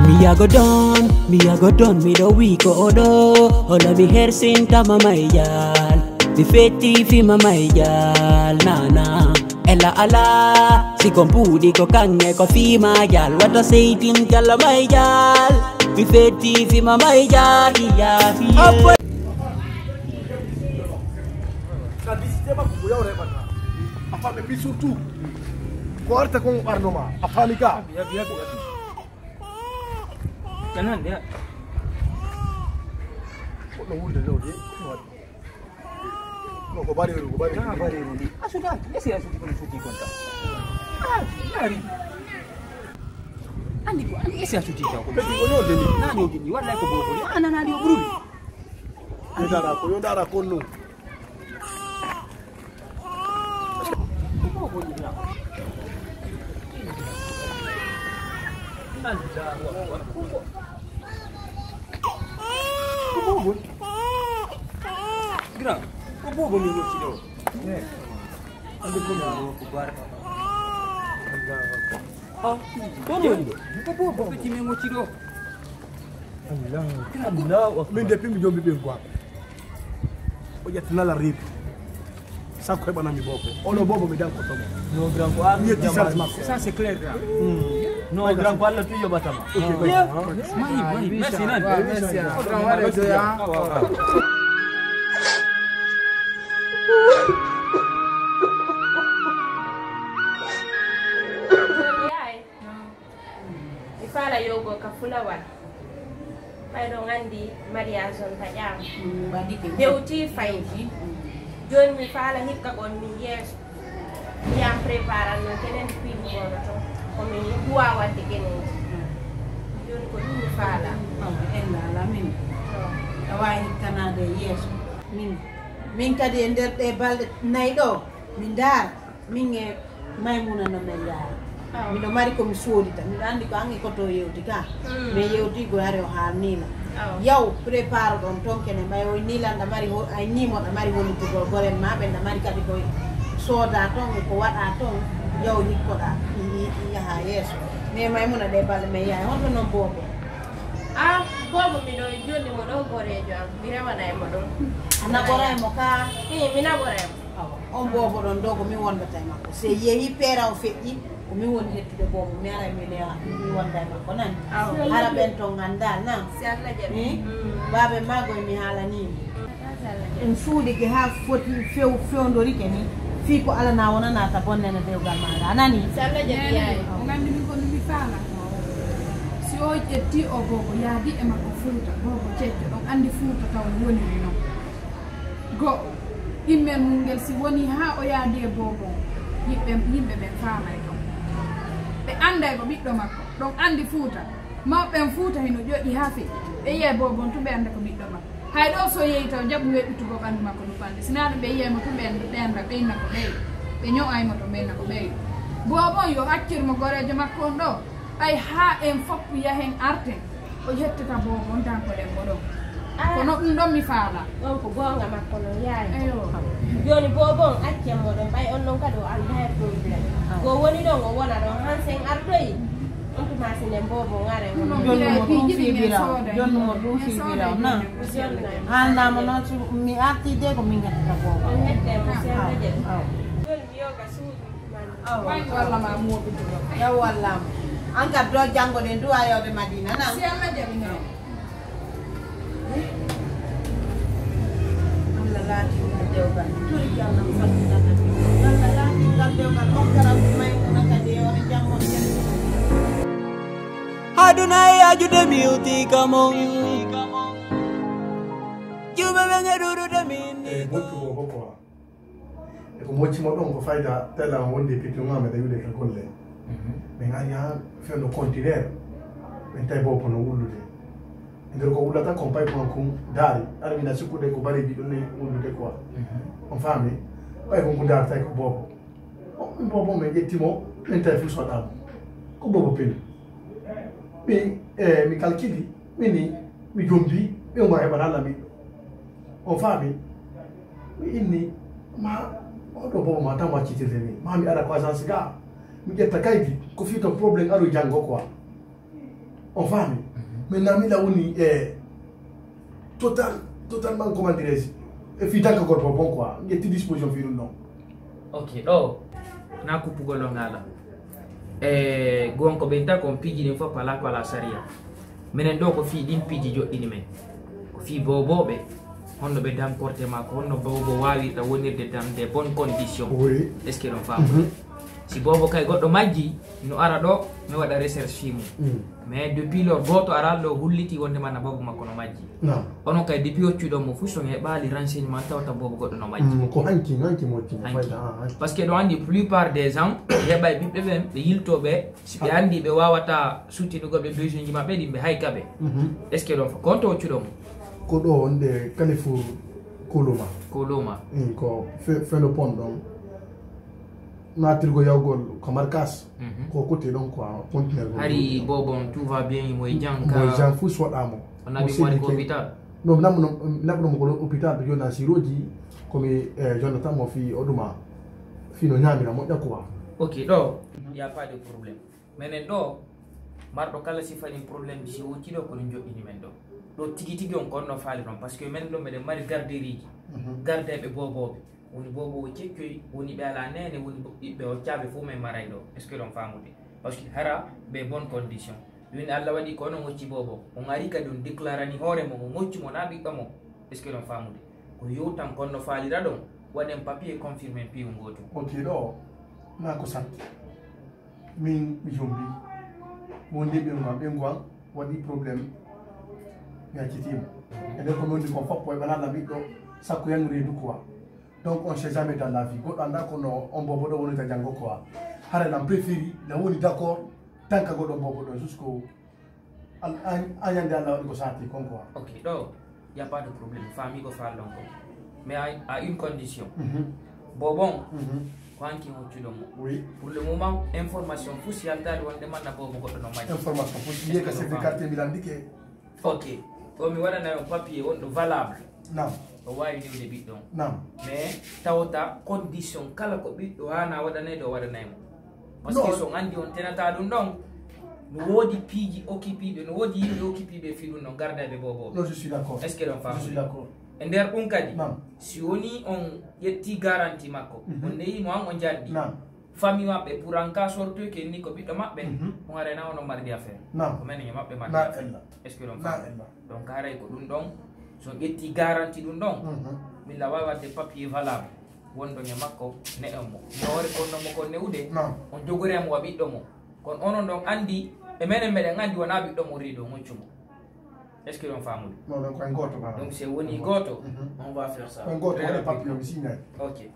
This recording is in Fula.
Me a go done, me the week odo. Hola mi hair sinta mama yal. Mi feti fi mama yal, na. Ella ala, si compudi ko kange ko fi ma yal. What I say tin yal my yal. Mi feti fi mama yal, ya. La sistema kuya ore bana. Apa me pisu tu. Quarta con Arnoma, a Famica. Via. Kanan dia. No wonder no dia. No go bari. Ah sudah, esse é o suci conta. Ah, dari. Andi esse é o suci conta. Peti go no deni. Na ni ogini, wallahi ko bobo. Ana na dio bruli. Yo dara ko no. Gerak. Apa bumi ni sini? Ambil pun kubar. Ah, bumi. Apa cime mo ciro? Allah. Min depuis mi jombi be gwa. O yetina la rip. Sakwe bana mi bobo. Ono bobo mi dan ko tomo. No grand quoi. Ça c'est clair. No grand quoi la tuyo batama. Mai, merci nan. Merci. Grand wale do ya. Ifala yogo kafula wan. Pai do ngandi Maria zon tajam. Hewti fayti. Jon mi fala hikka gon mi yes. Mi am prepara no kenen pin gono to. Ko mi huwa wadde kenen. Jon ko mi fala. Ella la min. Awai kanade yes. Min kadi ender de balde naydo. Min dar min e maymuna no men yaar. Mi do mari ko mi sodita. Mi andi ko angi ko to yewti ka. Me yewti go hare o harnila. Yaw prepare don tonkene may o nila nda mari ho ay nimo da mari woni to gore mabe nda mari kadi ko soda ton ko wada ton yaw ni ko da ya ha yeso me may muna de bal me yaay hoto non bobo bobo mi do joni mo do gore jo mi rewa nay mo do ana gore mo ka mi na gore on bobo don dogo mi wonda tay makko se yehi pera o feji ko mi woni hettude bobo mi ara mi le mi wonda makko nan ara ben to ngandal nan si alla jabi babe mago mi halani en suudi ke ha foti fewndori ke ni fi ko ala na wona na ta bonne na dewgal ma anani si alla jabi yaay ngandi mi ko mi fala si o jetti o bobo yaadi e makko fuuta bobo cecco don andi fuuta taw woni no go immel mungel si woni ha o yaadi e bobo yimbe ben faama e don be anda ko biddo makko don andi fuuta mawɓen fuuta hino joɗi ha fe ɓe yiya bobon tumɓe anda ko ɓiɗɗo makko hay ɗo so yeeyi taw jaɓu weɗɗutugo ɓandu makko no pande sinaɗo ɓe yiyaymo tumɓe ɓenda ɓeyna ko ɓeyi ɓe ño'aymo to ɓeyna ko ɓeyi bobon yo accirmo gorejo makko on ɗo ɓay ha en foppu yahen arten o yettata bobon tan ko ɗen mo ɗon kono ɗum ɗon mi faala ɗon ko gonga makko no yaay joni bobon accemo ɗon ɓay on ɗon kadi o anda he probléme go woni ɗon o wona ɗon han sen ardoyi masine bobo ngare jonno mo dum fibira na handa mo non mi arti de ko min ngata bobo hette mo sella je joni mi yoga suudu man walla ma mo bi ya walla anga do jango den do ayode madina na si alla jabi no alla lati dewga turi yalla fatina alla lati dewga on kara may on kadi on jango Adonai ajude miuti kamong. Juba benga duru da mini. Molto bobo qua. E ko mochi mo don ko fayda tela wonde pitu ngame da yude ka golle. Me nganya fendo continere. Men tay bobo no wulude. Ngir ko wulata kompay ko kum dali. Armi na sukude ko bari bi donni wulude quoi. On fami. Bay ko ngudar tay ko bobo. O bobo me yettimo men tay fu so dam. Ko bobo pin. Mi calcoli, quindi mi gombi e un guai banana mi. O fami, inni ma o dopo ma ta ma ci tele ma mi ara kwa sansiga. Mi getta kaidi ko fito problem aro jango kwa. on famille. Maintenant, il a totalement, comment dirais-je, et puis tant que corps bon quoi, il y a des dispositions pour nous non. Ok, na kupugo ngala. Gonko benta kon piji ni fa pala pala saria. Menen do ko fi din piji joddini men. Ko fi bobobe honno be dam porte mako honno bobo wawi ta wonirde tam de bonnes conditions. Oui. Est-ce que on fa? Si bobo kay goddo majji no ara do mi wada recherche fimu. Mais depuis lors goto ara do hulliti wonde man bobo makko no majji. Non. Ono kay depuis o ciudo mo fuso nge bali renseignement tawta bobo goddo no majji. Ko hanki mo parce que do andi plupart des gens heba bibbe ben be yiltobe si be andi be wawata sutinugo be besoin ji mabbe dimbe haykabe. Est ce que do konto o ciudo mo ko do onde kalifu koloma ko fe le pont donc na trigo yawgol ko markas ko côté donc quoi conteneur hari bobon tout va bien mo janka fu sodamo on a bi ko hôpital no namno ko hôpital do na siroji comme Jonathan mo fi oduma fino nyamira mo dakwa. Ok, do y a pas de problème. Menen do mardo kala si fani problème si o ci do ko njo ini men do tigi on ko no faali non parce que men do mede mari garderie garde be bobobe woni bobo o cekkoy woni be ala nene woni be o tiabe fu men maray do est ce que don famude parce que hara be bonne condition dun Allah wadi ko no ngocci bobo o ngari ka don déclarani hore mo ngocci mo nabi kamo est ce que don famude ko yotam ko no faali radon waden papier confirmé pi ngoto ok do na ko sat min jombi mo ndebe ngwa wadi problème ya kitimo et donc comme on dit qu'on faut pour la biddo sakko yang redu quoi. Donc on sait jamais dans la vie ko anda ko no on bobo do woni ta jango quoi hare na préféri na woni d'accord tant que godo bobo do jusqu'au ayande Allah ko sati kon quoi. Ok, donc y a pas de problème, famille ko fa lonko. Mais à une condition. Bobon kwanki mo tudo mo. Oui. Pour le moment information fusi alta wonde man na bobo ko no maji. Information fusi ye ka certificat milandike. Ok. Ko mi wada na papier on valable. Non. O wawi ni de biddo. Non. Mais tawta condition kala ko biddo hana wada ne do wada naymo. Parce que so andi on tenata dum don no wodi piji occupibe no wodi yimbe occupibe fi dum no garda be bobo. Non, je suis d'accord. Est-ce que on fa? Je suis d'accord. Ender on kadi si woni on yetti garantie makko on neyi mo an on jaddi famille mabbe pour en cas sorto ke ni ko biddo mabbe on arena on mardi affaire ko men ni mabbe mardi est ce que on fa donc haray ko dum don so yetti garantie dum don mi la wawa de papier valable wondo nya makko ne ammo nore ko no mo ko newde on jogore am wa biddo mo kon onon don andi e menen meden andi wona biddo mo rido ngoccumo. Est-ce que l'on fait un non, donc un goto. Donc c'est Woni Goto. On va faire ça. Un goto, on est pas plus aussi. Ok.